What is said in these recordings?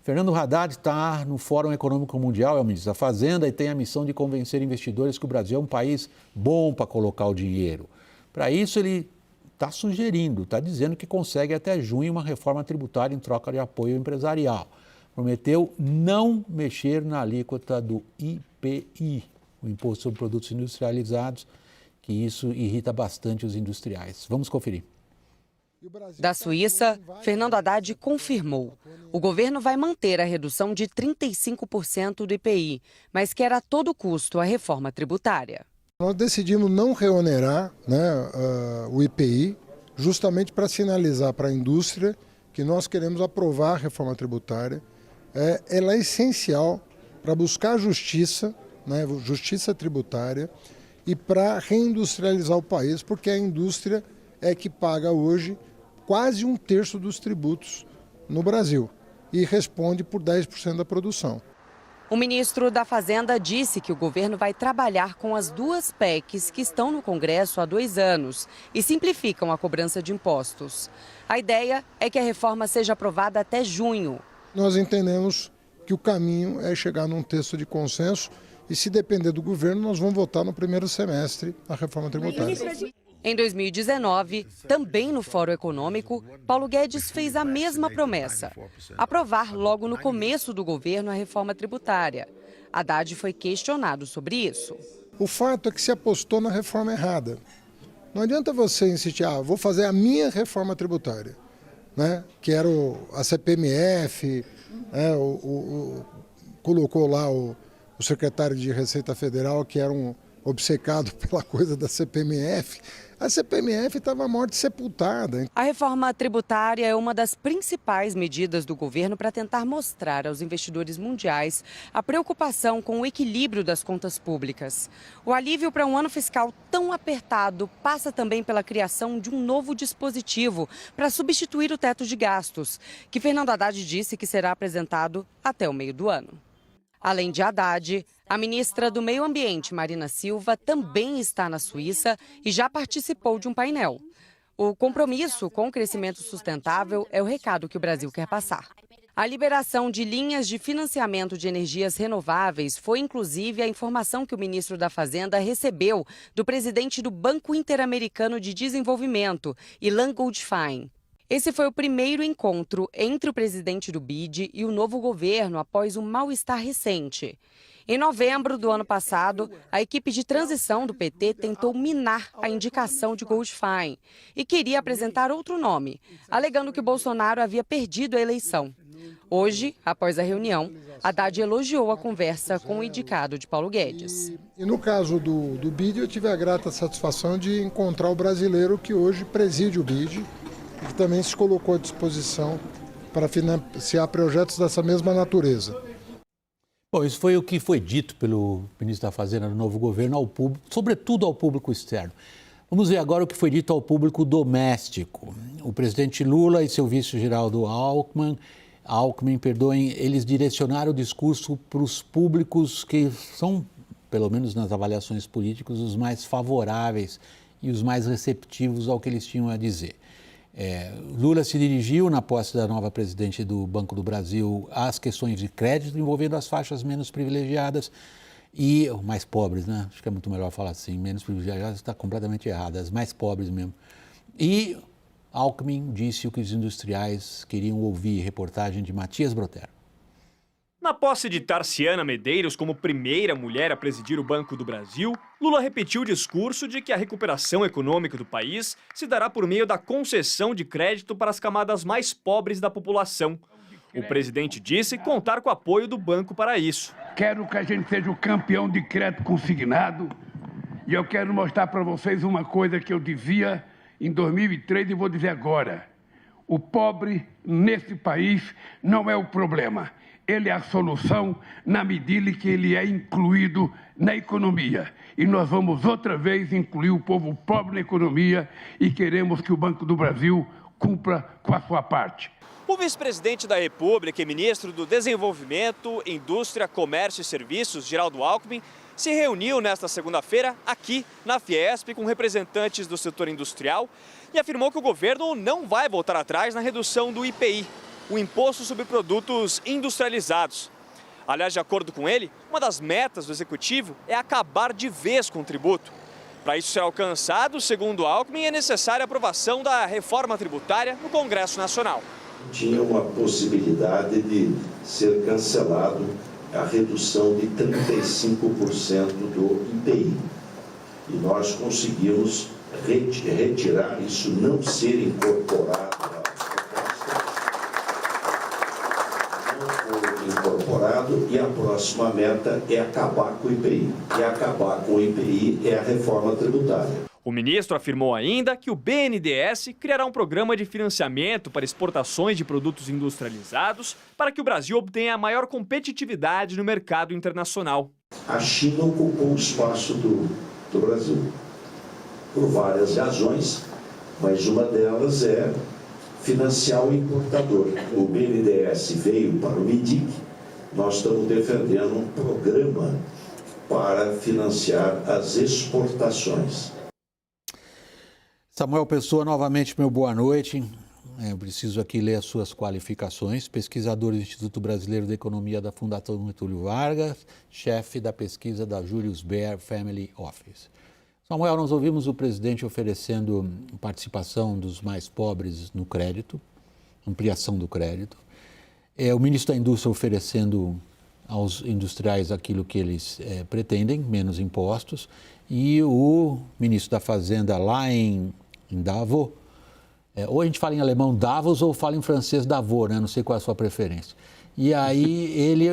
Fernando Haddad está no Fórum Econômico Mundial, é o ministro da Fazenda, e tem a missão de convencer investidores que o Brasil é um país bom para colocar o dinheiro. Para isso, ele está sugerindo, está dizendo que consegue até junho uma reforma tributária em troca de apoio empresarial. Prometeu não mexer na alíquota do IPI, o Imposto sobre Produtos Industrializados, que isso irrita bastante os industriais. Vamos conferir. Da Suíça, Fernando Haddad confirmou. O governo vai manter a redução de 35% do IPI, mas quer a todo custo a reforma tributária. Nós decidimos não reonerar o IPI, justamente para sinalizar para a indústria que nós queremos aprovar a reforma tributária. Ela é essencial para buscar justiça, justiça tributária, e para reindustrializar o país, porque a indústria é que paga hoje quase 1/3 dos tributos no Brasil e responde por 10% da produção. O ministro da Fazenda disse que o governo vai trabalhar com as duas PECs que estão no Congresso há 2 anos e simplificam a cobrança de impostos. A ideia é que a reforma seja aprovada até junho. Nós entendemos que o caminho é chegar num texto de consenso e, se depender do governo, nós vamos votar no primeiro semestre a reforma tributária. Em 2019, também no Fórum Econômico, Paulo Guedes fez a mesma promessa: aprovar logo no começo do governo a reforma tributária. Haddad foi questionado sobre isso. O fato é que se apostou na reforma errada. Não adianta você insistir, vou fazer a minha reforma tributária, que era a CPMF, colocou lá o secretário de Receita Federal, que era um obcecado pela coisa da CPMF. A CPMF estava morta e sepultada. A reforma tributária é uma das principais medidas do governo para tentar mostrar aos investidores mundiais a preocupação com o equilíbrio das contas públicas. O alívio para um ano fiscal tão apertado passa também pela criação de um novo dispositivo para substituir o teto de gastos, que Fernando Haddad disse que será apresentado até o meio do ano. Além de Haddad, a ministra do Meio Ambiente, Marina Silva, também está na Suíça e já participou de um painel. O compromisso com o crescimento sustentável é o recado que o Brasil quer passar. A liberação de linhas de financiamento de energias renováveis foi, inclusive, a informação que o ministro da Fazenda recebeu do presidente do Banco Interamericano de Desenvolvimento, Ilan Goldfein. Esse foi o primeiro encontro entre o presidente do BID e o novo governo após um mal-estar recente. Em novembro do ano passado, a equipe de transição do PT tentou minar a indicação de Goldfein e queria apresentar outro nome, alegando que Bolsonaro havia perdido a eleição. Hoje, após a reunião, Haddad elogiou a conversa com o indicado de Paulo Guedes. E no caso do BID, eu tive a grata satisfação de encontrar o brasileiro que hoje preside o BID, que também se colocou à disposição para financiar projetos dessa mesma natureza. Bom, isso foi o que foi dito pelo ministro da Fazenda do novo governo ao público, sobretudo ao público externo. Vamos ver agora o que foi dito ao público doméstico. O presidente Lula e seu vice Geraldo Alckmin, eles direcionaram o discurso para os públicos que são, pelo menos nas avaliações políticas, os mais favoráveis e os mais receptivos ao que eles tinham a dizer. Lula se dirigiu, na posse da nova presidente do Banco do Brasil, às questões de crédito envolvendo as faixas menos privilegiadas e mais pobres, né? Acho que é muito melhor falar assim, menos privilegiadas está completamente errado, as mais pobres mesmo. E Alckmin disse o que os industriais queriam ouvir, reportagem de Matias Brotero. Na posse de Tarciana Medeiros como primeira mulher a presidir o Banco do Brasil, Lula repetiu o discurso de que a recuperação econômica do país se dará por meio da concessão de crédito para as camadas mais pobres da população. O presidente disse contar com o apoio do banco para isso. Quero que a gente seja o campeão de crédito consignado e eu quero mostrar para vocês uma coisa que eu dizia em 2003 e vou dizer agora. O pobre nesse país não é o problema. Ele é a solução na medida que ele é incluído na economia. E nós vamos outra vez incluir o povo pobre na economia e queremos que o Banco do Brasil cumpra com a sua parte. O vice-presidente da República e ministro do Desenvolvimento, Indústria, Comércio e Serviços, Geraldo Alckmin, se reuniu nesta segunda-feira aqui na Fiesp com representantes do setor industrial e afirmou que o governo não vai voltar atrás na redução do IPI. o imposto sobre produtos industrializados. Aliás, de acordo com ele, uma das metas do executivo é acabar de vez com o tributo. Para isso ser alcançado, segundo Alckmin, é necessária a aprovação da reforma tributária no Congresso Nacional. Tinha uma possibilidade de ser cancelado a redução de 35% do IPI. E nós conseguimos retirar isso, não ser incorporado à proposta, não foi incorporado, e a próxima meta é acabar com o IPI. E acabar com o IPI é a reforma tributária. O ministro afirmou ainda que o BNDES criará um programa de financiamento para exportações de produtos industrializados para que o Brasil obtenha maior competitividade no mercado internacional. A China ocupou o espaço do Brasil por várias razões, mas uma delas é financiar o importador. O BNDES veio para o MIDIC, nós estamos defendendo um programa para financiar as exportações. Samuel Pessoa, novamente, meu boa noite. Eu preciso aqui ler as suas qualificações. Pesquisador do Instituto Brasileiro de Economia da Fundação Getúlio Vargas, chefe da pesquisa da Julius Baer Family Office. Samuel, nós ouvimos o presidente oferecendo participação dos mais pobres no crédito, ampliação do crédito. O ministro da Indústria oferecendo aos industriais aquilo que eles pretendem, menos impostos. E o ministro da Fazenda lá em Davos, ou a gente fala em alemão Davos ou fala em francês Davos, né? Não sei qual é a sua preferência. E aí ele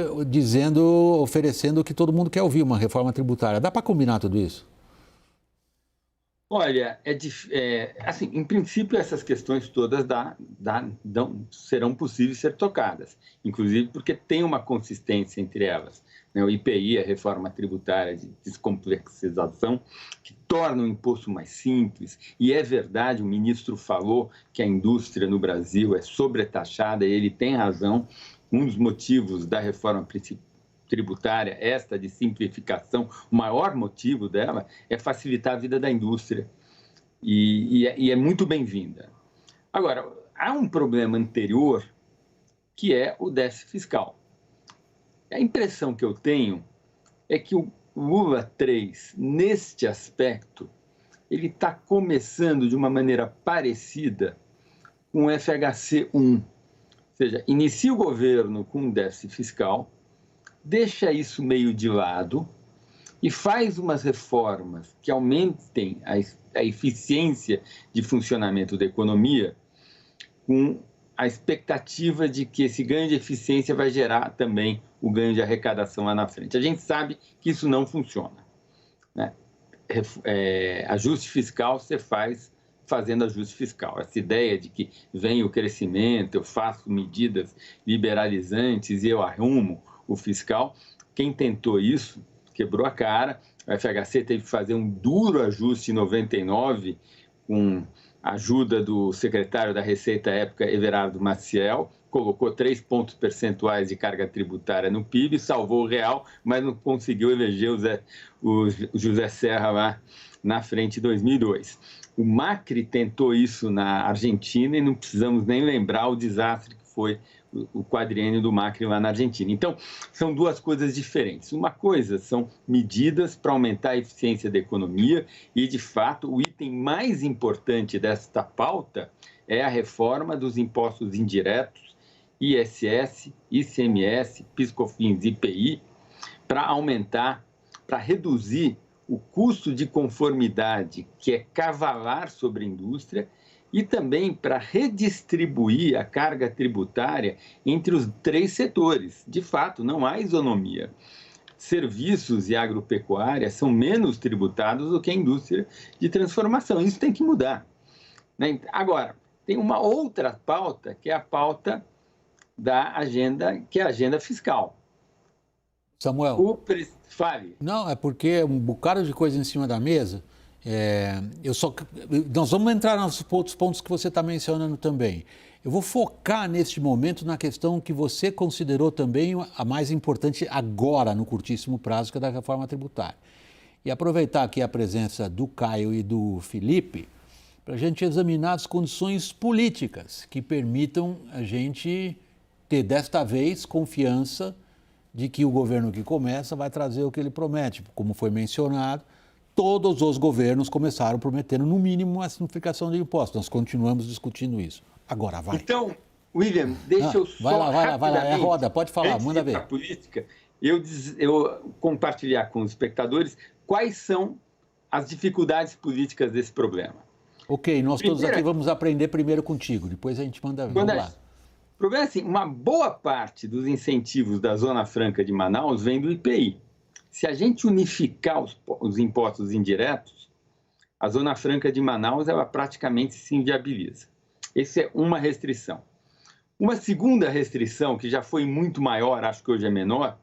oferecendo o que todo mundo quer ouvir, uma reforma tributária. Dá para combinar tudo isso? Olha, assim, em princípio essas questões todas serão possíveis ser tocadas, inclusive porque tem uma consistência entre elas. O IPI, a reforma tributária de descomplexização, que torna o imposto mais simples. E é verdade, o ministro falou que a indústria no Brasil é sobretaxada, e ele tem razão. Um dos motivos da reforma tributária, esta de simplificação, o maior motivo dela é facilitar a vida da indústria. E é muito bem-vinda. Agora, há um problema anterior, que é o déficit fiscal. A impressão que eu tenho é que o Lula 3, neste aspecto, ele está começando de uma maneira parecida com o FHC 1. Ou seja, inicia o governo com um déficit fiscal, deixa isso meio de lado e faz umas reformas que aumentem a eficiência de funcionamento da economia, com a expectativa de que esse ganho de eficiência vai gerar também o ganho de arrecadação lá na frente. A gente sabe que isso não funciona, né? Ajuste fiscal você faz fazendo ajuste fiscal. Essa ideia de que vem o crescimento, eu faço medidas liberalizantes e eu arrumo o fiscal, quem tentou isso quebrou a cara. O FHC teve que fazer um duro ajuste em 99 com a ajuda do secretário da Receita à época, Everardo Maciel, colocou 3 pontos percentuais de carga tributária no PIB, salvou o real, mas não conseguiu eleger o José Serra lá na frente em 2002. O Macri tentou isso na Argentina e não precisamos nem lembrar o desastre que foi o quadriênio do Macri lá na Argentina. Então, são duas coisas diferentes. Uma coisa são medidas para aumentar a eficiência da economia e, de fato, o item mais importante desta pauta é a reforma dos impostos indiretos, ISS, ICMS, PIS/COFINS e IPI, para aumentar, para reduzir o custo de conformidade, que é cavalar sobre a indústria, e também para redistribuir a carga tributária entre os 3 setores. De fato, não há isonomia. Serviços e agropecuária são menos tributados do que a indústria de transformação. Isso tem que mudar, né? Agora, tem uma outra pauta, que é a pauta da agenda, que é a agenda fiscal. Samuel. Fale. Não, é porque um bocado de coisa em cima da mesa. Nós vamos entrar nos outros pontos que você está mencionando também. Eu vou focar neste momento na questão que você considerou também a mais importante agora, no curtíssimo prazo, que é da reforma tributária. E aproveitar aqui a presença do Caio e do Felipe para a gente examinar as condições políticas que permitam a gente ter, desta vez, confiança de que o governo que começa vai trazer o que ele promete. Como foi mencionado, todos os governos começaram prometendo, no mínimo, a simplificação de impostos. Nós continuamos discutindo isso. Agora vai. Então, William, deixa eu só vai lá, é roda, pode falar, manda ver. A política, eu compartilhar com os espectadores quais são as dificuldades políticas desse problema. Ok, nós todos aqui vamos aprender primeiro contigo, depois a gente manda ver. Vamos lá. O problema é assim, uma boa parte dos incentivos da Zona Franca de Manaus vem do IPI. Se a gente unificar os impostos indiretos, a Zona Franca de Manaus ela praticamente se inviabiliza. Essa é uma restrição. Uma segunda restrição, que já foi muito maior, acho que hoje é menor,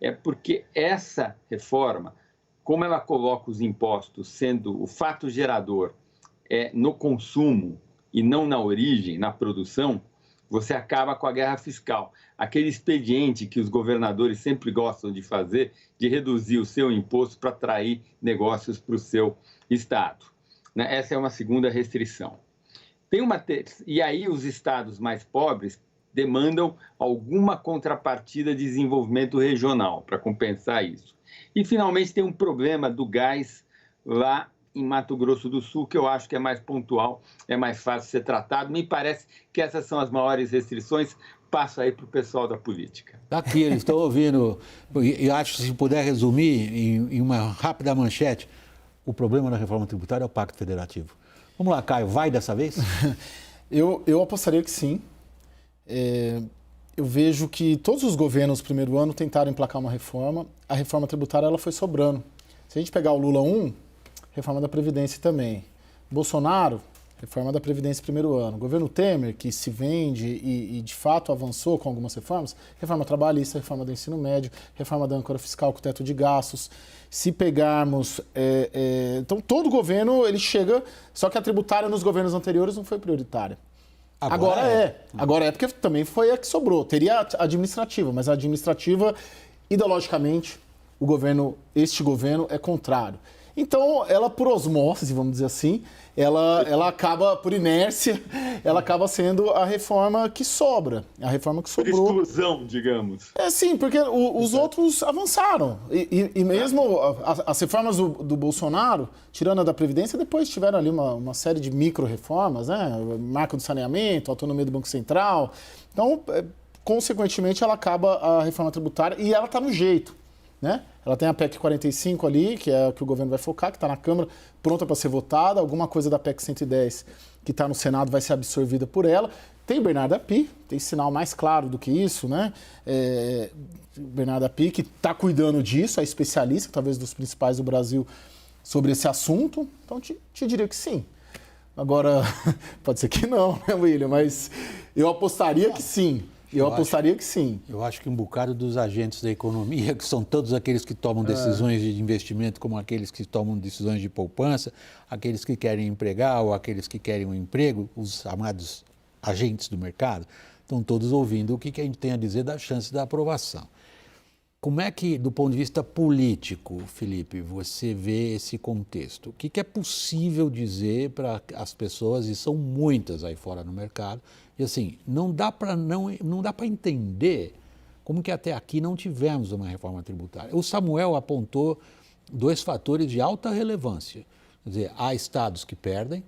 é porque essa reforma, como ela coloca os impostos sendo o fato gerador no consumo e não na origem, na produção, você acaba com a guerra fiscal. Aquele expediente que os governadores sempre gostam de fazer, de reduzir o seu imposto para atrair negócios para o seu estado. Essa é uma segunda restrição. E aí os estados mais pobres demandam alguma contrapartida de desenvolvimento regional para compensar isso. E, finalmente, tem um problema do gás lá em Mato Grosso do Sul, que eu acho que é mais pontual, é mais fácil ser tratado. Me parece que essas são as maiores restrições. Passo aí para o pessoal da política. Aqui, eles estão ouvindo, e acho que se puder resumir em uma rápida manchete, o problema da reforma tributária é o Pacto Federativo. Vamos lá, Caio, vai dessa vez? Eu apostaria que sim. Eu vejo que todos os governos no primeiro ano tentaram emplacar uma reforma. A reforma tributária ela foi sobrando. Se a gente pegar o Lula 1, reforma da Previdência também. Bolsonaro, reforma da Previdência primeiro ano. Governo Temer, que se vende e de fato avançou com algumas reformas, reforma trabalhista, reforma do ensino médio, reforma da âncora fiscal com teto de gastos. Se pegarmos... então, todo governo, ele chega... Só que a tributária nos governos anteriores não foi prioritária. Agora é. Agora é porque também foi a que sobrou. Teria a administrativa, mas a administrativa, ideologicamente, este governo é contrário. Então, ela por osmose, vamos dizer assim, ela acaba, por inércia, ela acaba sendo a reforma que sobra. A reforma que sobrou. Por exclusão, digamos. Sim, porque os outros avançaram. E mesmo as reformas do Bolsonaro, tirando a da Previdência, depois tiveram ali uma série de micro-reformas, né? Marco do saneamento, autonomia do Banco Central. Então, consequentemente, ela acaba a reforma tributária e ela está no jeito. Né? Ela tem a PEC 45 ali, que é o que o governo vai focar, que está na Câmara, pronta para ser votada. Alguma coisa da PEC 110 que está no Senado vai ser absorvida por ela. Tem Bernardo Api, tem sinal mais claro do que isso, né? Bernardo Api, que está cuidando disso, é especialista, talvez dos principais do Brasil, sobre esse assunto. Então, te diria que sim. Agora, pode ser que não, né, William? Mas eu apostaria que sim. Eu apostaria que sim. Eu acho que um bocado dos agentes da economia, que são todos aqueles que tomam decisões de investimento, como aqueles que tomam decisões de poupança, aqueles que querem empregar ou aqueles que querem um emprego, os chamados agentes do mercado, estão todos ouvindo o que a gente tem a dizer da chance da aprovação. Como é que, do ponto de vista político, Felipe, você vê esse contexto? O que é possível dizer para as pessoas, e são muitas aí fora no mercado, e assim, não dá para entender como que até aqui não tivemos uma reforma tributária. O Samuel apontou 2 fatores de alta relevância. Quer dizer, há estados que perdem,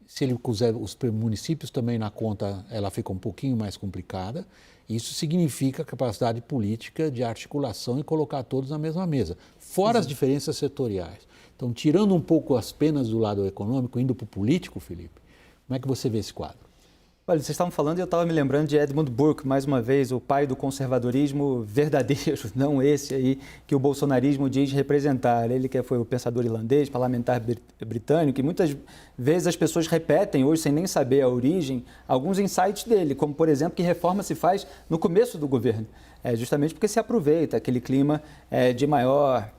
se ele puser os municípios também na conta, ela fica um pouquinho mais complicada. Isso significa capacidade política de articulação e colocar todos na mesma mesa, fora as diferenças setoriais. Então, tirando um pouco as penas do lado econômico, indo para o político, Felipe, como é que você vê esse quadro? Olha, vocês estavam falando e eu estava me lembrando de Edmund Burke, mais uma vez, o pai do conservadorismo verdadeiro, não esse aí que o bolsonarismo diz representar. Ele que foi o pensador irlandês, parlamentar britânico, e muitas vezes as pessoas repetem, hoje sem nem saber a origem, alguns insights dele, como, por exemplo, que reforma se faz no começo do governo. Justamente porque se aproveita aquele clima de maior...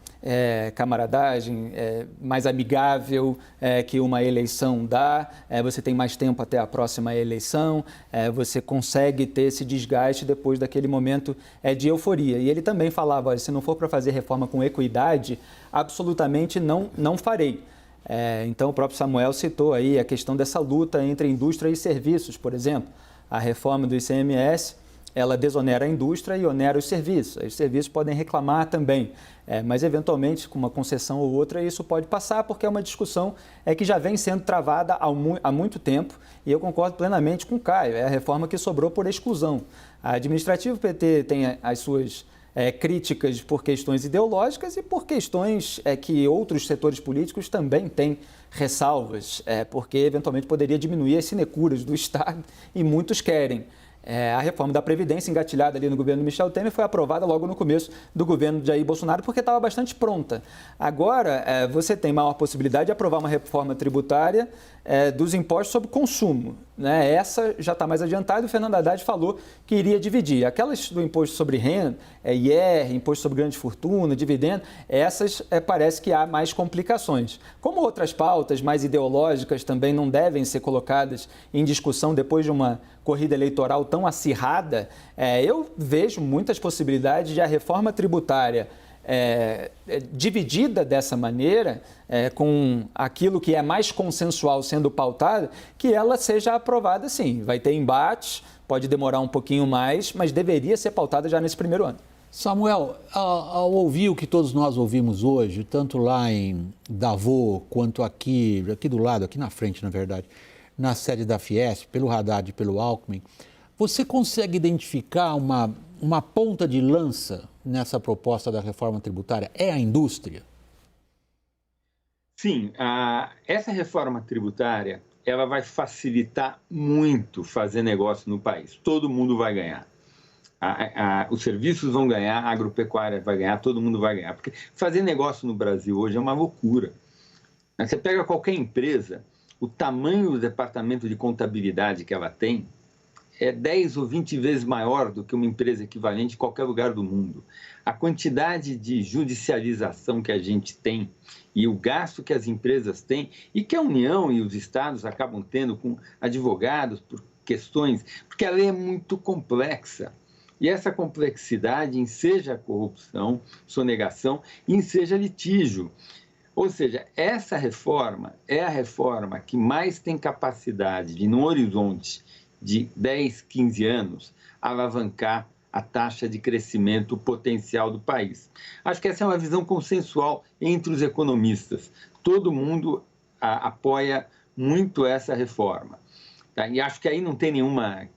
camaradagem, mais amigável que uma eleição dá, você tem mais tempo até a próxima eleição, você consegue ter esse desgaste depois daquele momento de euforia. E ele também falava, olha, se não for para fazer reforma com equidade, absolutamente não farei. Então o próprio Samuel citou aí a questão dessa luta entre indústria e serviços, por exemplo. A reforma do ICMS ela desonera a indústria e onera os serviços. Os serviços podem reclamar também, mas eventualmente com uma concessão ou outra isso pode passar, porque é uma discussão que já vem sendo travada há muito tempo, e eu concordo plenamente com o Caio, é a reforma que sobrou por exclusão. A administrativa, o PT tem as suas críticas por questões ideológicas e por questões que outros setores políticos também têm ressalvas, porque eventualmente poderia diminuir as sinecuras do Estado e muitos querem. A reforma da Previdência, engatilhada ali no governo Michel Temer, foi aprovada logo no começo do governo de Jair Bolsonaro, porque estava bastante pronta. Agora, você tem maior possibilidade de aprovar uma reforma tributária dos impostos sobre consumo, né? Essa já está mais adiantada, e o Fernando Haddad falou que iria dividir. Aquelas do imposto sobre renda, IR, imposto sobre grande fortuna, dividendo, essas parece que há mais complicações. Como outras pautas mais ideológicas também não devem ser colocadas em discussão depois de uma corrida eleitoral tão acirrada, eu vejo muitas possibilidades de a reforma tributária dividida dessa maneira, com aquilo que é mais consensual sendo pautado, que ela seja aprovada sim. Vai ter embates, pode demorar um pouquinho mais, mas deveria ser pautada já nesse primeiro ano. Samuel, ao ouvir o que todos nós ouvimos hoje, tanto lá em Davos quanto aqui do lado, aqui na frente, na verdade, na sede da Fiesp, pelo Haddad e pelo Alckmin, você consegue identificar uma ponta de lança nessa proposta da reforma tributária? É a indústria? Sim, essa reforma tributária ela vai facilitar muito fazer negócio no país. Todo mundo vai ganhar. Os serviços vão ganhar, a agropecuária vai ganhar, todo mundo vai ganhar. Porque fazer negócio no Brasil hoje é uma loucura. Você pega qualquer empresa, o tamanho do departamento de contabilidade que ela tem é 10 ou 20 vezes maior do que uma empresa equivalente em qualquer lugar do mundo. A quantidade de judicialização que a gente tem e o gasto que as empresas têm e que a União e os estados acabam tendo com advogados por questões, porque a lei é muito complexa. E essa complexidade enseja corrupção, sonegação e enseja litígio. Ou seja, essa reforma é a reforma que mais tem capacidade de, no horizonte de 10, 15 anos, alavancar a taxa de crescimento potencial do país. Acho que essa é uma visão consensual entre os economistas. Todo mundo apoia muito essa reforma. Tá? E acho que aí não tem nenhuma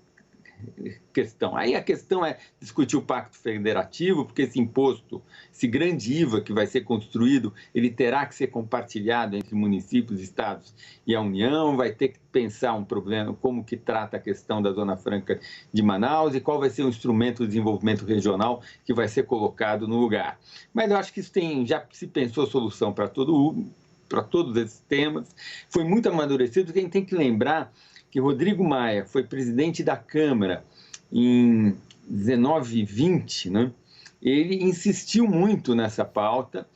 questão. Aí a questão é discutir o pacto federativo, porque esse imposto, esse grande IVA que vai ser construído, ele terá que ser compartilhado entre municípios, estados e a União, vai ter que pensar um problema, como que trata a questão da Zona Franca de Manaus e qual vai ser o instrumento de desenvolvimento regional que vai ser colocado no lugar. Mas eu acho que isso já se pensou solução para todos esses temas, foi muito amadurecido, porque a gente tem que lembrar que Rodrigo Maia foi presidente da Câmara em 19 e 20, né? Ele insistiu muito nessa pauta.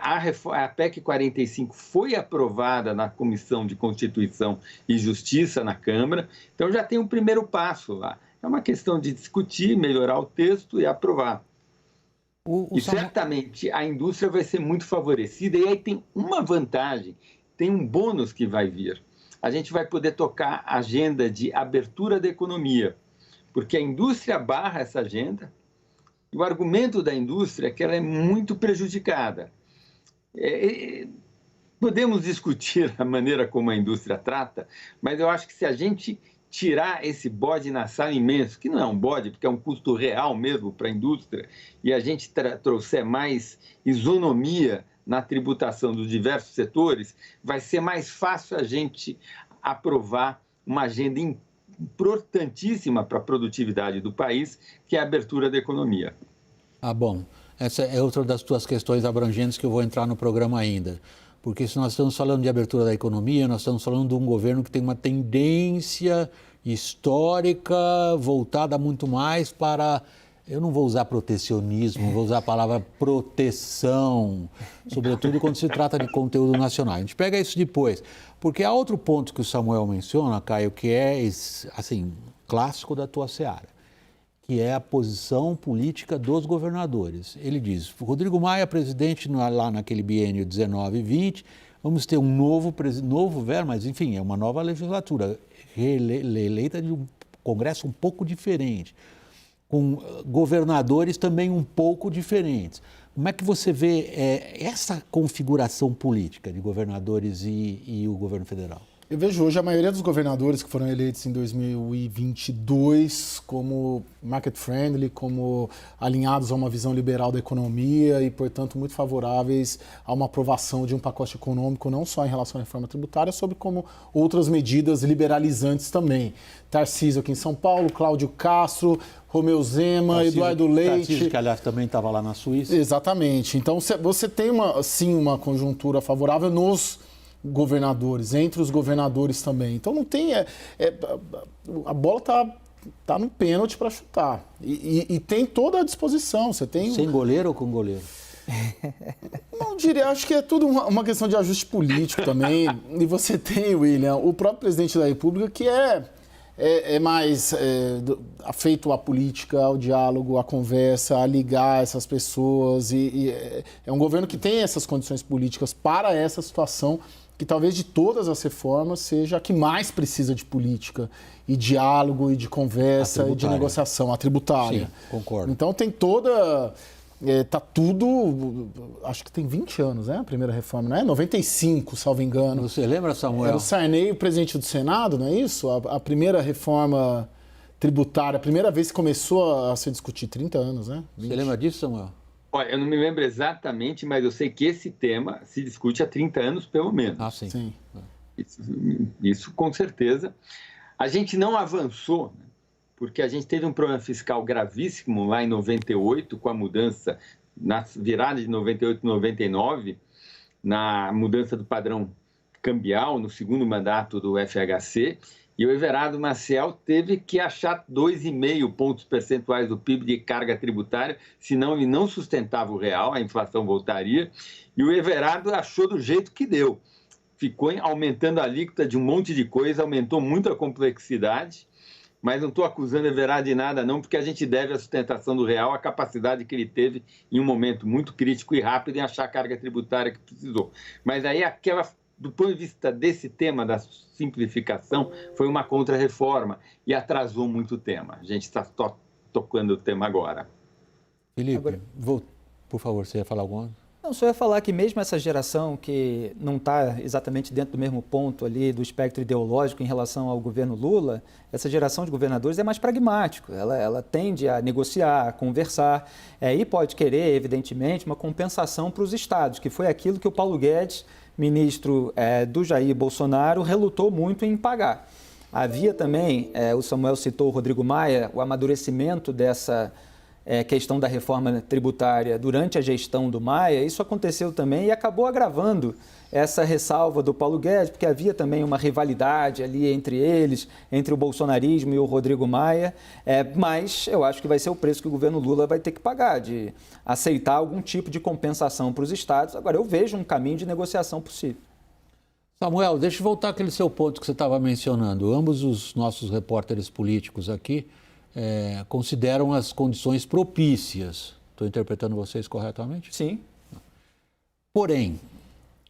A PEC 45 foi aprovada na Comissão de Constituição e Justiça na Câmara, então já tem um primeiro passo lá. É uma questão de discutir, melhorar o texto e aprovar. Certamente a indústria vai ser muito favorecida, e aí tem uma vantagem, tem um bônus que vai vir. A gente vai poder tocar a agenda de abertura da economia, porque a indústria barra essa agenda, e o argumento da indústria é que ela é muito prejudicada. Podemos discutir a maneira como a indústria trata, mas eu acho que se a gente tirar esse bode na sala imenso, que não é um bode, porque é um custo real mesmo para a indústria, e a gente trouxer mais isonomia na tributação dos diversos setores, vai ser mais fácil a gente aprovar uma agenda importantíssima para a produtividade do país, que é a abertura da economia. Bom, essa é outra das tuas questões abrangentes que eu vou entrar no programa ainda. Porque se nós estamos falando de abertura da economia, nós estamos falando de um governo que tem uma tendência histórica voltada muito mais para... Eu não vou usar protecionismo, vou usar a palavra proteção, sobretudo quando se trata de conteúdo nacional. A gente pega isso depois, porque há outro ponto que o Samuel menciona, Caio, que é, assim, clássico da tua seara, que é a posição política dos governadores. Ele diz, Rodrigo Maia, presidente lá naquele biênio 19 e 20, vamos ter um novo velho, mas enfim, é uma nova legislatura, eleita de um Congresso um pouco diferente. com governadores também um pouco diferentes. Como é que você vê essa configuração política de governadores e o governo federal? Eu vejo hoje a maioria dos governadores que foram eleitos em 2022 como market-friendly, como alinhados a uma visão liberal da economia e, portanto, muito favoráveis a uma aprovação de um pacote econômico, não só em relação à reforma tributária, sobre como outras medidas liberalizantes também. Tarcísio aqui em São Paulo, Cláudio Castro, Romeu Zema, Eduardo Leite. Tarcísio, que aliás também estava lá na Suíça. Exatamente. Então, você tem uma conjuntura favorável nos governadores, entre os governadores também. Então não tem... a bola tá no pênalti para chutar. E tem toda a disposição. Você tem... Sem goleiro ou com goleiro? Não diria, acho que é tudo uma questão de ajuste político também. E você tem, William, o próprio presidente da República que é mais afeito à política, ao diálogo, à conversa, a ligar essas pessoas. E é um governo que tem essas condições políticas para essa situação que talvez de todas as reformas seja a que mais precisa de política e diálogo e de conversa e de negociação, a tributária. Sim, concordo. Então tem toda... Tá tudo... Acho que tem 20 anos, né? A primeira reforma, não é? 95, salvo engano. Você lembra, Samuel? Era o Sarney, o presidente do Senado, não é isso? A primeira reforma tributária, a primeira vez que começou a se discutir, 30 anos, né? 20. Você lembra disso, Samuel? Olha, eu não me lembro exatamente, mas eu sei que esse tema se discute há 30 anos, pelo menos. Ah, sim. Sim. Isso com certeza. A gente não avançou, né, porque a gente teve um problema fiscal gravíssimo lá em 98, com a mudança, na virada de 98 e 99, na mudança do padrão cambial, no segundo mandato do FHC, e o Everardo Maciel teve que achar 2,5 pontos percentuais do PIB de carga tributária, senão ele não sustentava o real, a inflação voltaria, e o Everardo achou do jeito que deu. Ficou aumentando a alíquota de um monte de coisa, aumentou muito a complexidade, mas não estou acusando o Everardo de nada não, porque a gente deve à sustentação do real a capacidade que ele teve em um momento muito crítico e rápido em achar a carga tributária que precisou. Mas aí do ponto de vista desse tema da simplificação, foi uma contra-reforma e atrasou muito o tema. A gente está tocando o tema agora. Felipe, por favor, você ia falar alguma coisa? Não, só ia falar que mesmo essa geração que não está exatamente dentro do mesmo ponto ali do espectro ideológico em relação ao governo Lula, essa geração de governadores é mais pragmático, ela tende a negociar, a conversar, e pode querer, evidentemente, uma compensação para os estados, que foi aquilo que o Paulo Guedes, ministro do Jair Bolsonaro, relutou muito em pagar. Havia também, o Samuel citou o Rodrigo Maia, o amadurecimento dessa questão da reforma tributária durante a gestão do Maia. Isso aconteceu também e acabou agravando essa ressalva do Paulo Guedes, porque havia também uma rivalidade ali entre eles, entre o bolsonarismo e o Rodrigo Maia, mas eu acho que vai ser o preço que o governo Lula vai ter que pagar, de aceitar algum tipo de compensação para os estados. Agora, eu vejo um caminho de negociação possível. Samuel, deixa eu voltar àquele seu ponto que você estava mencionando. Ambos os nossos repórteres políticos aqui consideram as condições propícias. Estou interpretando vocês corretamente? Sim. Porém,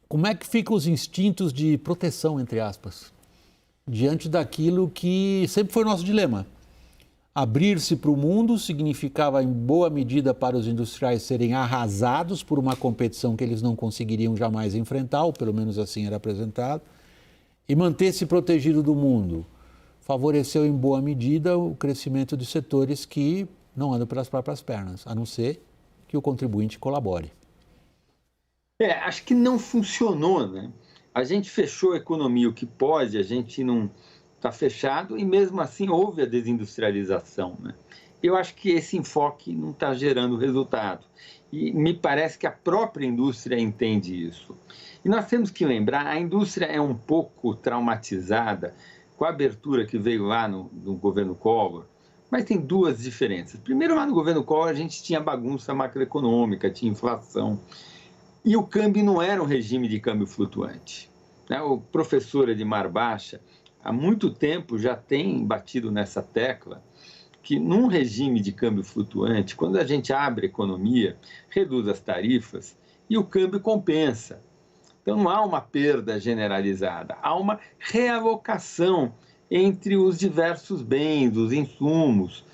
como é que ficam os instintos de proteção, entre aspas, diante daquilo que sempre foi nosso dilema? Abrir-se para o mundo significava, em boa medida, para os industriais serem arrasados por uma competição que eles não conseguiriam jamais enfrentar, ou pelo menos assim era apresentado, e manter-se protegido do mundo favoreceu em boa medida o crescimento de setores que não andam pelas próprias pernas, a não ser que o contribuinte colabore. Acho que não funcionou, né? A gente fechou a economia o que pode, a gente não está fechado e mesmo assim houve a desindustrialização, né? Eu acho que esse enfoque não está gerando resultado e me parece que a própria indústria entende isso. E nós temos que lembrar, a indústria é um pouco traumatizada com a abertura que veio lá no governo Collor, mas tem duas diferenças. Primeiro, lá no governo Collor, a gente tinha bagunça macroeconômica, tinha inflação, e o câmbio não era um regime de câmbio flutuante. O professor Edmar Baixa, há muito tempo, já tem batido nessa tecla, que num regime de câmbio flutuante, quando a gente abre a economia, reduz as tarifas e o câmbio compensa. Então, não há uma perda generalizada, há uma realocação entre os diversos bens, os insumos.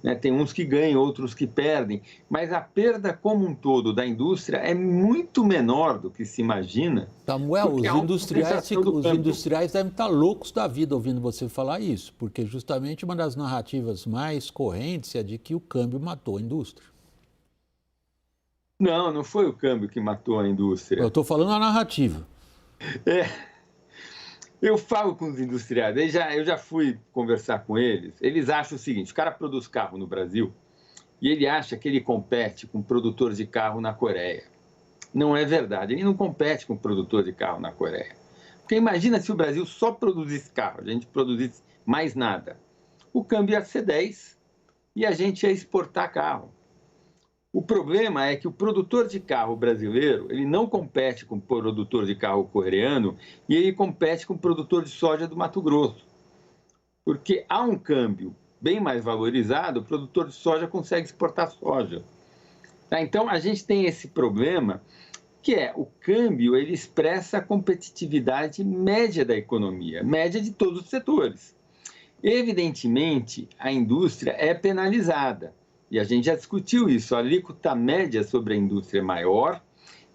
né? Tem uns que ganham, outros que perdem, mas a perda como um todo da indústria é muito menor do que se imagina. Samuel, os industriais devem estar loucos da vida ouvindo você falar isso, porque justamente uma das narrativas mais correntes é de que o câmbio matou a indústria. Não, não foi o câmbio que matou a indústria. Eu estou falando a narrativa. Eu falo com os industriais, eu já fui conversar com eles. Eles acham o seguinte: o cara produz carro no Brasil e ele acha que ele compete com produtor de carro na Coreia. Não é verdade, ele não compete com produtor de carro na Coreia. Porque imagina se o Brasil só produzisse carro, a gente produzisse mais nada. O câmbio ia ser 10 e a gente ia exportar carro. O problema é que o produtor de carro brasileiro, ele não compete com o produtor de carro coreano e ele compete com o produtor de soja do Mato Grosso. Porque há um câmbio bem mais valorizado, o produtor de soja consegue exportar soja. Tá? Então, a gente tem esse problema, que é o câmbio, ele expressa a competitividade média da economia, média de todos os setores. Evidentemente, a indústria é penalizada. E a gente já discutiu isso, a alíquota média sobre a indústria é maior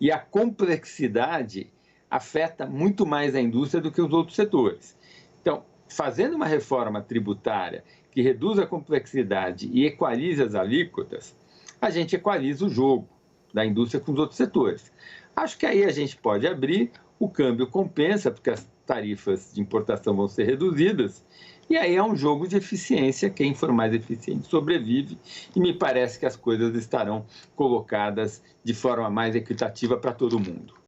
e a complexidade afeta muito mais a indústria do que os outros setores. Então, fazendo uma reforma tributária que reduz a complexidade e equalize as alíquotas, a gente equaliza o jogo da indústria com os outros setores. Acho que aí a gente pode abrir, o câmbio compensa, porque as tarifas de importação vão ser reduzidas, e aí é um jogo de eficiência, quem for mais eficiente sobrevive, e me parece que as coisas estarão colocadas de forma mais equitativa para todo mundo.